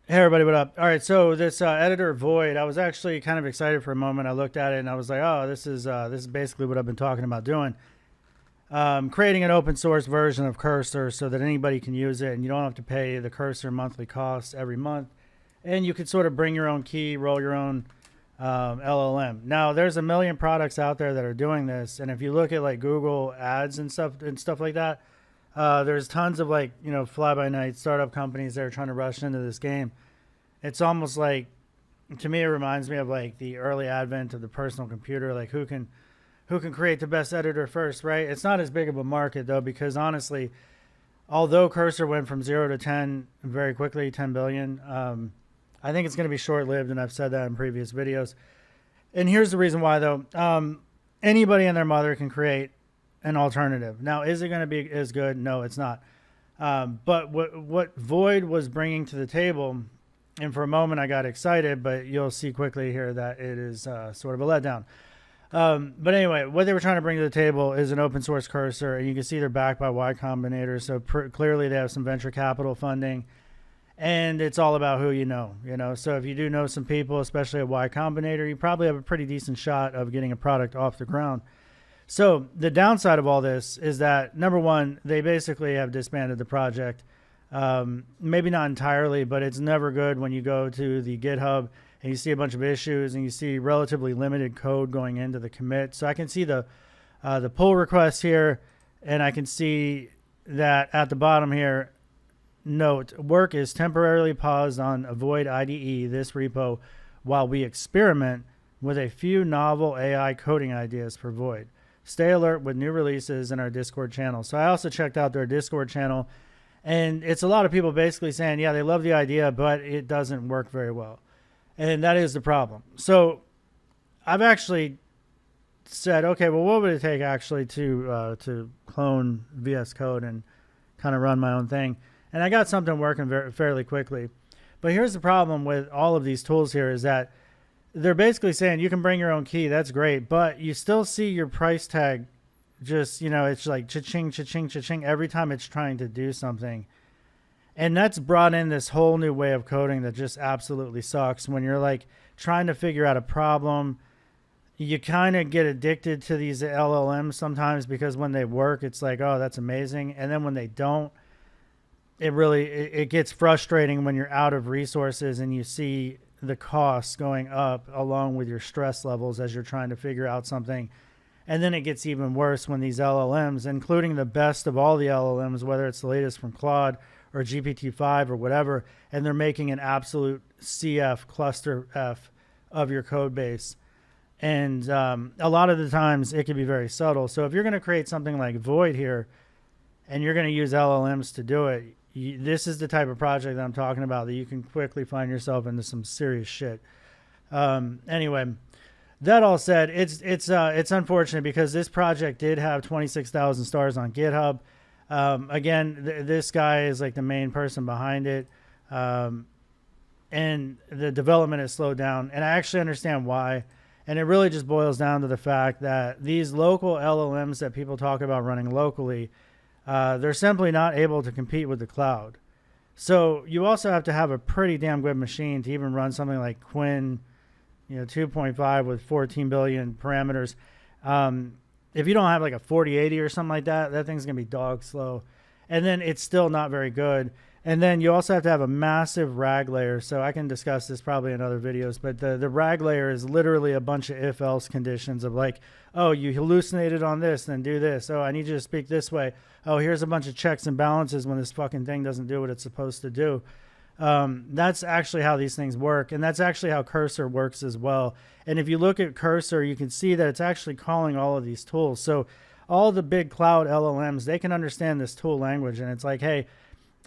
Hey everybody, what up? All right, so this editor Void, I was actually kind of excited for a moment. I looked at it and I was like, oh, this is basically what I've been talking about doing. Creating an open source version of Cursor so that anybody can use it, and you don't have to pay the Cursor monthly cost every month, and you can sort of bring your own key, roll your own LLM. Now, there's a million products out there that are doing this, and if you look at like Google Ads and stuff like that, there's tons of like fly by night startup companies that are trying to rush into this game. It's almost like, to me, it reminds me of like the early advent of the personal computer. Like who can create the best editor first, right? It's not as big of a market though, because honestly, although Cursor went from 0 to 10 very quickly, 10 billion, I think it's going to be short lived, and I've said that in previous videos. And here's the reason why though. Anybody and their mother can create an alternative. Now, is it going to be as good? No, it's not. But what Void was bringing to the table, and for a moment I got excited, but you'll see quickly here that it is sort of a letdown. But anyway, what they were trying to bring to the table is an open source Cursor, and you can see they're backed by Y Combinator, so clearly they have some venture capital funding, and it's all about who you know. So if you do know some people, especially at Y Combinator, you probably have a pretty decent shot of getting a product off the ground. So the downside of all this is that, number one, they basically have disbanded the project. Maybe not entirely, but it's never good when you go to the GitHub and you see a bunch of issues and you see relatively limited code going into the commit. So I can see the pull request here, and I can see that at the bottom here, note, work is temporarily paused on Void IDE, this repo, while we experiment with a few novel AI coding ideas for Void. Stay alert with new releases in our Discord channel. So I also checked out their Discord channel, and it's a lot of people basically saying, yeah, they love the idea, but it doesn't work very well. And that is the problem. So I've actually said, okay, well, what would it take actually to clone VS Code and kind of run my own thing? And I got something working fairly quickly. But here's the problem with all of these tools here is that they're basically saying you can bring your own key. That's great. But you still see your price tag just, it's like cha-ching, cha-ching, cha-ching every time it's trying to do something. And that's brought in this whole new way of coding that just absolutely sucks. When you're like trying to figure out a problem, you kind of get addicted to these LLMs sometimes, because when they work, it's like, oh, that's amazing. And then when they don't, it gets frustrating when you're out of resources and you see the costs going up along with your stress levels as you're trying to figure out something. And then it gets even worse when these LLMs, including the best of all the LLMs, whether it's the latest from Claude or GPT-5 or whatever, and they're making an absolute CF cluster F of your code base. And a lot of the times it can be very subtle. So if you're going to create something like Void here and you're going to use LLMs to do it, this is the type of project that I'm talking about, that you can quickly find yourself into some serious shit. Anyway, that all said, it's unfortunate because this project did have 26,000 stars on GitHub. Again, this guy is like the main person behind it, and the development has slowed down, and I actually understand why. And it really just boils down to the fact that these local LLMs that people talk about running locally, they're simply not able to compete with the cloud. So you also have to have a pretty damn good machine to even run something like Quinn, 2.5 with 14 billion parameters. If you don't have like a 4080 or something like that, that thing's going to be dog slow. And then it's still not very good. And then you also have to have a massive RAG layer. So I can discuss this probably in other videos, but the RAG layer is literally a bunch of if-else conditions of like, oh, you hallucinated on this, then do this. Oh, I need you to speak this way. Oh, here's a bunch of checks and balances when this fucking thing doesn't do what it's supposed to do. That's actually how these things work. And that's actually how Cursor works as well. And if you look at Cursor, you can see that it's actually calling all of these tools. So all the big cloud LLMs, they can understand this tool language. And it's like, hey,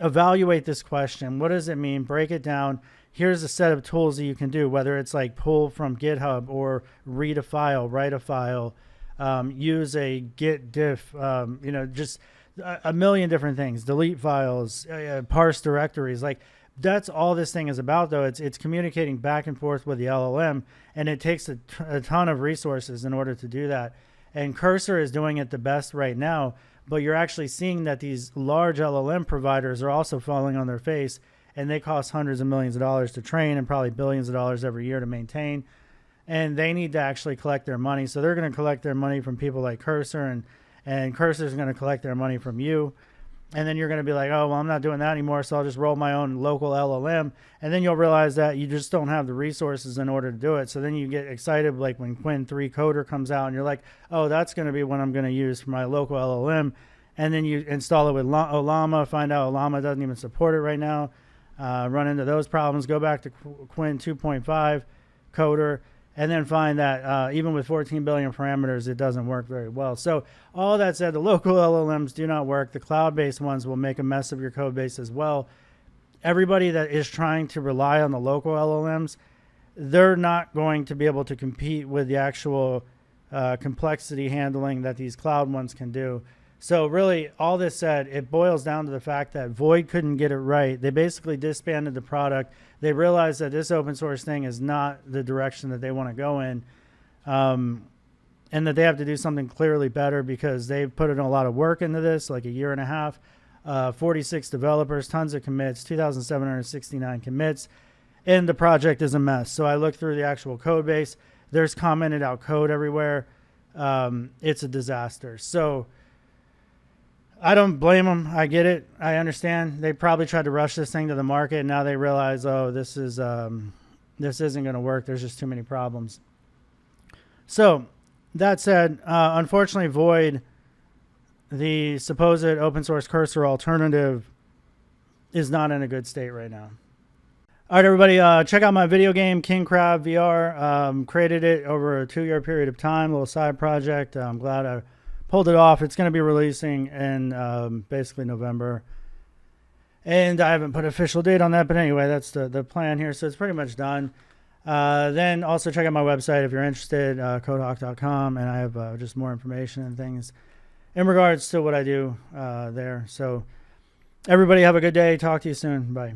evaluate this question. What does it mean? Break it down. Here's a set of tools that you can do, whether it's like pull from GitHub or read a file, write a file, use a git diff, just a million different things, delete files, parse directories. Like that's all this thing is about, though. It's communicating back and forth with the LLM, and it takes a ton of resources in order to do that. And Cursor is doing it the best right now, but you're actually seeing that these large LLM providers are also falling on their face and they cost hundreds of millions of dollars to train and probably billions of dollars every year to maintain. And they need to actually collect their money. So they're going to collect their money from people like Cursor, and Cursor is going to collect their money from you. And then you're going to be like, oh, well, I'm not doing that anymore, so I'll just roll my own local LLM. And then you'll realize that you just don't have the resources in order to do it. So then you get excited, like when Qwen 3 Coder comes out, and you're like, oh, that's going to be what I'm going to use for my local LLM. And then you install it with Ollama, find out Ollama doesn't even support it right now, run into those problems, go back to Qwen 2.5 Coder, and then find that even with 14 billion parameters, it doesn't work very well. So all that said, the local LLMs do not work. The cloud-based ones will make a mess of your code base as well. Everybody that is trying to rely on the local LLMs, they're not going to be able to compete with the actual complexity handling that these cloud ones can do. So really, all this said, it boils down to the fact that Void couldn't get it right. They basically disbanded the product. They realized that this open source thing is not the direction that they want to go in, and that they have to do something clearly better, because they've put in a lot of work into this, like a year and a half, 46 developers, tons of commits, 2,769 commits, and the project is a mess. So I looked through the actual code base. There's commented out code everywhere. It's a disaster. So I don't blame them. I get it. I understand. They probably tried to rush this thing to the market, and now they realize, oh, this isn't going to work. There's just too many problems. So that said, unfortunately, Void, the supposed open source Cursor alternative, is not in a good state right now. All right, everybody, check out my video game, King Crab VR. Created it over a 2-year period of time, a little side project. I'm glad I pulled it off. It's going to be releasing in basically November. And I haven't put an official date on that, but anyway, that's the plan here. So it's pretty much done. Then also check out my website if you're interested, codehawk.com, and I have just more information and things in regards to what I do there. So everybody have a good day. Talk to you soon. Bye.